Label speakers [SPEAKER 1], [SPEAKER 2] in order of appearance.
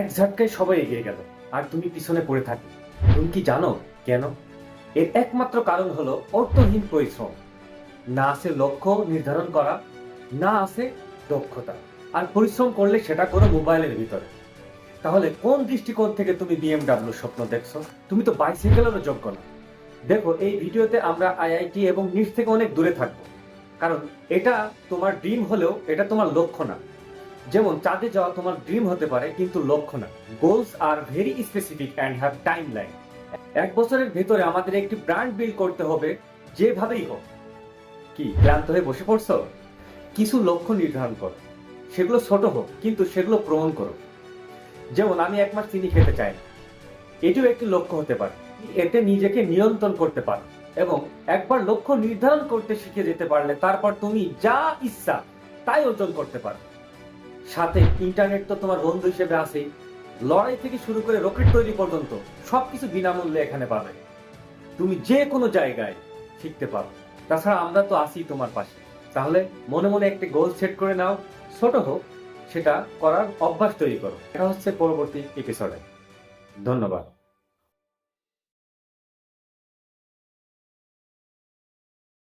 [SPEAKER 1] এক ঝটকায় সবাই এগিয়ে গেল আর তুমি পিছনে পড়ে থাকো। তুমি কি জানো কেন? এর একমাত্র কারণ হলো অর্থহীন পরিশ্রম। না আছে লক্ষ্য নির্ধারণ করা, না আছে দক্ষতা। আর পরিশ্রম করলে সেটা করো মোবাইলের ভিতরে। তাহলে কোন দৃষ্টিকোণ থেকে তুমি বিএমডব্লিউ স্বপ্ন দেখছো? তুমি তো বাইসাইকেলেরও যোগ্য না। দেখো, এই ভিডিওতে আমরা আইআইটি এবং নিট থেকে অনেক দূরে থাকবো, কারণ এটা তোমার ড্রিম হলেও এটা তোমার লক্ষ্য না। যেমন চাঁদে যাওয়া তোমার ড্রিম হতে পারে, কিন্তু লক্ষ্য না। Goals are very specific and have time line. 1 বছরের ভেতরে আমাদের একটি ব্র্যান্ড বিল্ড করতে হবে, যেভাবেই হোক। কি ক্লান্ত হয়ে বসে পড়ছো? কিছু লক্ষ্য নির্ধারণ করো, সেগুলো ছোট হোক কিন্তু সেগুলো প্রমাণ করো। যেমন আমি 1 মাস চিনি খেতে চাই না, এটিও একটি লক্ষ্য হতে পারে। এতে নিজেকে নিয়ন্ত্রণ করতে পারো, এবং একবার লক্ষ্য নির্ধারণ করতে শিখে যেতে পারলে তারপর তুমি যা ইচ্ছা তাই অর্জন করতে পারো। সাথে ইন্টারনেট তো তোমার বন্ধু হিসেবে আছেই। লড়াই থেকে শুরু করে রকেট তৈরি পর্যন্ত সবকিছু বিনামূল্যে এখানে পাবে। তুমি যে কোনো জায়গায় শিখতে পারো। তাছাড়া আমরা তো আছি তোমার পাশে। তাহলে মনে মনে একটি গোল সেট করে নাও, ছোট হোক, সেটা করার অভ্যাস তৈরি করো। এটা হচ্ছে পরবর্তী এপিসোডে। ধন্যবাদ।